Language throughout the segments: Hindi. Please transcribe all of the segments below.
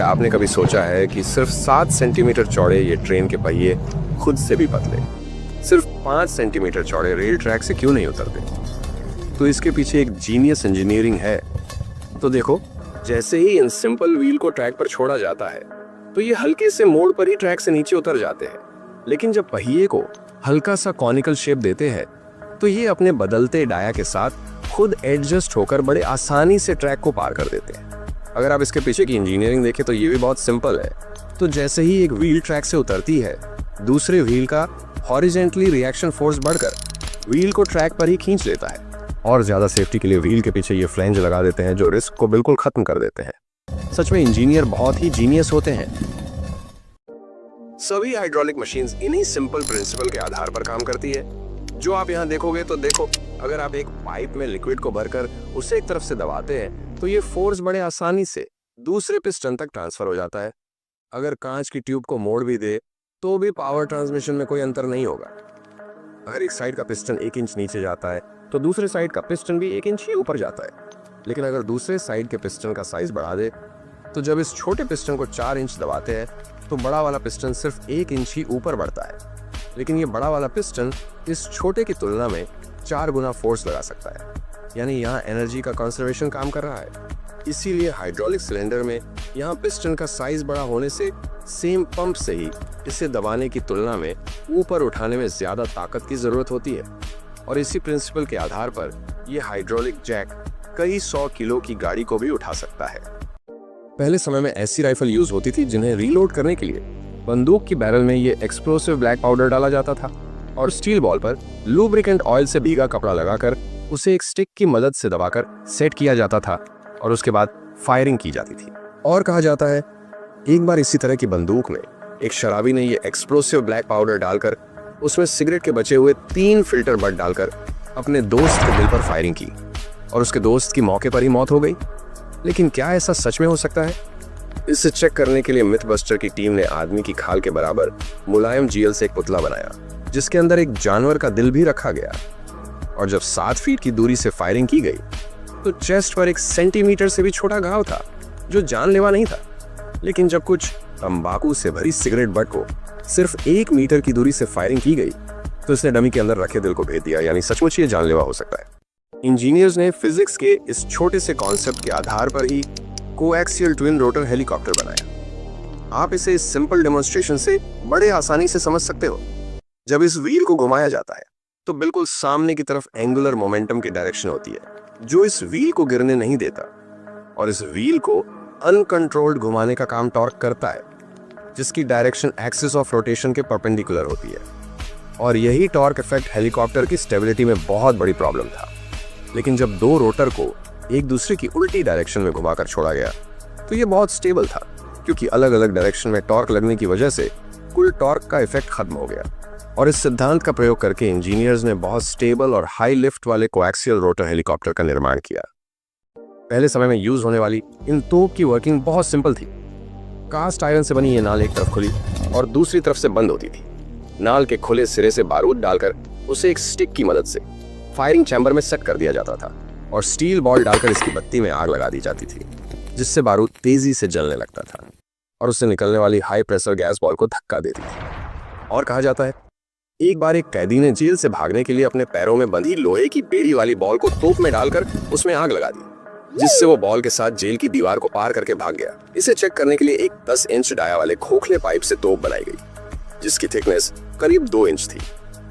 क्या आपने कभी सोचा है कि सिर्फ 7 सेंटीमीटर चौड़े ये ट्रेन के पहिए खुद से भी पतले, सिर्फ 5 सेंटीमीटर चौड़े रेल ट्रैक से क्यों नहीं उतरते? तो इसके पीछे एक जीनियस इंजीनियरिंग है। तो देखो, जैसे ही इन सिंपल व्हील को ट्रैक पर छोड़ा जाता है तो ये हल्के से मोड़ पर ही ट्रैक से नीचे उतर जाते हैं। लेकिन जब पहिए को हल्का सा कॉनिकल शेप देते हैं तो ये अपने बदलते डाया के साथ खुद एडजस्ट होकर बड़े आसानी से ट्रैक को पार कर देते हैं। अगर आप इसके पीछे की इंजीनियरिंग देखें तो ये भी बहुत सिंपल है। तो जैसे ही एक व्हील ट्रैक से उतरती है, दूसरे व्हील का हॉरिजेंटली रिएक्शन फोर्स बढ़कर व्हील को ट्रैक पर ही खींच लेता है। और ज्यादा सेफ्टी के लिए व्हील के पीछे ये फ्लैंज लगा देते हैं जो रिस्क को बिल्कुल खत्म कर देते हैं। सच में इंजीनियर बहुत ही जीनियस होते हैं। सभी हाइड्रोलिक मशीन्स इन्हीं सिंपल प्रिंसिपल के आधार पर काम करती है। जो आप यहाँ देखोगे तो देखो, अगर आप एक पाइप में लिक्विड को भरकर उसे एक तरफ से दबाते हैं तो ये फोर्स बड़े आसानी से दूसरे पिस्टन तक ट्रांसफर हो जाता है। अगर कांच की ट्यूब को मोड़ भी दे तो भी पावर ट्रांसमिशन में कोई अंतर नहीं होगा। अगर एक साइड का पिस्टन 1 इंच नीचे जाता है तो दूसरे साइड का पिस्टन भी 1 इंच ही ऊपर जाता है। लेकिन अगर दूसरे साइड के पिस्टन का साइज बढ़ा दे तो जब इस छोटे पिस्टन को 4 इंच दबाते हैं तो बड़ा वाला पिस्टन सिर्फ 1 इंच ही ऊपर बढ़ता है। लेकिन ये बड़ा वाला पिस्टन इस छोटे की तुलना में 4 गुना फोर्स लगा सकता है, यानी यहाँ एनर्जी का कंजर्वेशन काम कर रहा है। इसीलिए हाइड्रोलिक सिलेंडर में यहाँ पिस्टन का साइज बड़ा होने से सेम पंप से ही इसे दबाने की तुलना में ऊपर उठाने में ज्यादा ताकत की जरूरत होती है। और इसी प्रिंसिपल के आधार पर यह हाइड्रोलिक जैक कई 100 किलो की गाड़ी को भी उठा सकता है। पहले समय में ऐसी राइफल यूज होती थी जिन्हें रीलोड करने के लिए बंदूक की बैरल में ये एक्सप्लोसिव ब्लैक पाउडर डाला जाता था और स्टील बॉल पर लुब्रिकेंट ऑयल से भीगा कपड़ा लगाकर उसे एक स्टिक की मदद से दबाकर सेट किया जाता था और उसके बाद फायरिंग की जाती थी। और कहा जाता है एक बार इसी तरह की बंदूक में एक शराबी ने ये एक्सप्लोसिव ब्लैक पाउडर डालकर उसमें सिगरेट के बचे हुए 3 फिल्टर बट डालकर अपने दोस्त के दिल पर फायरिंग की और उसके दोस्त की मौके पर ही मौत हो गई। लेकिन क्या ऐसा सच में हो सकता है? इसे चेक करने के लिए मिथबस्टर की टीम ने आदमी की खाल के बराबर मुलायम जेल से एक पुतला बनाया जिसके अंदर एक जानवर का दिल भी रखा गया। और जब 7 फीट की दूरी से फायरिंग की गई तो चेस्ट पर 1 सेंटीमीटर से भी छोटा घाव था जो जानलेवा नहीं था। लेकिन जब कुछ तंबाकू से भरी सिगरेट बट को सिर्फ 1 मीटर की दूरी से फायरिंग की गई तो इसने डमी के अंदर रखे दिल को भेद दिया, यानी सचमुच ये जानलेवा हो सकता है। इंजीनियर्स ने फिजिक्स के इस छोटे से कॉन्सेप्ट के आधार पर ही कोएक्सियल ट्विन रोटर हेलीकॉप्टर बनाया। आप इसे इस सिंपल डेमोन्स्ट्रेशन से बड़े आसानी से समझ सकते हो। जब इस व्हील को घुमाया जाता है तो बिल्कुल सामने की तरफ एंगुलर मोमेंटम की डायरेक्शन होती है जो इस व्हील को गिरने नहीं देता और इस व्हील को अनकंट्रोल्ड घुमाने का काम टॉर्क करता है जिसकी डायरेक्शन एक्सिस ऑफ रोटेशन के परपेंडिकुलर होती है। और यही टॉर्क इफेक्ट हेलीकॉप्टर की स्टेबिलिटी में बहुत बड़ी प्रॉब्लम था। लेकिन जब 2 रोटर को एक दूसरे की उल्टी डायरेक्शन में घुमाकर छोड़ा गया तो ये बहुत स्टेबल था, क्योंकि अलग अलग डायरेक्शन में टॉर्क लगने की वजह से कुल टॉर्क का इफेक्ट खत्म हो गया। और इस सिद्धांत का प्रयोग करके इंजीनियर्स ने बहुत स्टेबल और हाई लिफ्ट वाले कोएक्सियल रोटर हेलीकॉप्टर का निर्माण किया। पहले समय में यूज होने वाली इन तोप की वर्किंग बहुत सिंपल थी। कास्ट आयरन से बनी ये नाल एक तरफ खुली और दूसरी तरफ से बंद होती थी। नाल के खुले सिरे से बारूद डालकर उसे एक स्टिक की मदद से फायरिंग चैम्बर में सेट कर दिया जाता था और स्टील बॉल डालकर इसकी बत्ती में आग लगा दी जाती थी जिससे बारूद तेजी से जलने लगता था और उससे निकलने वाली हाई प्रेशर गैस बॉल को धक्का देती थी। और कहा जाता है एक बार एक कैदी ने जेल से भागने के लिए अपने पैरों में बंधी लोहे की बेड़ी वाली बॉल को तोप में डालकर उसमें आग लगा दी जिससे वो बॉल के साथ जेल की दीवार को पार करके भाग गया। इसे चेक करने के लिए एक 10 इंच डाया वाले खोखले पाइप से तोप बनाई गई जिसकी थिकनेस करीब 2 इंच थी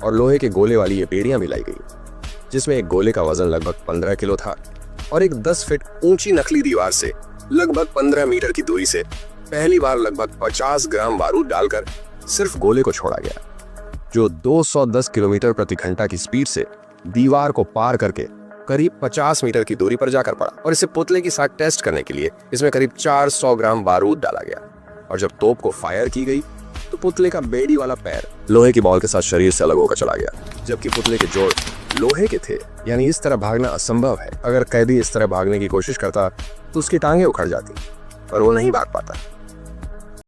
और लोहे के गोले वाली ये बेड़ियां मिलाई गई जिसमें एक गोले का वजन लगभग 15 किलो था और एक 10 फीट ऊंची नकली दीवार से लगभग 15 मीटर की दूरी से पहली बार लगभग 50 ग्राम बारूद डालकर सिर्फ गोले को छोड़ा गया जो 210 किलोमीटर प्रति घंटा की स्पीड से दीवार को पार करके करीब 50 मीटर की दूरी पर जाकर पड़ा। और इसे पुतले के साथ टेस्ट करने के लिए इसमें करीब 400 ग्राम बारूद डाला गया और जब तोप को फायर की गई तो पुतले का बेड़ी वाला पैर लोहे की बॉल के साथ शरीर से अलग होकर चला गया, जबकि पुतले के जोड़ लोहे के थे, यानी इस तरह भागना असंभव है। अगर कैदी इस तरह भागने की कोशिश करता तो उसकी टांगें उखड़ जाती और वो नहीं भाग पाता।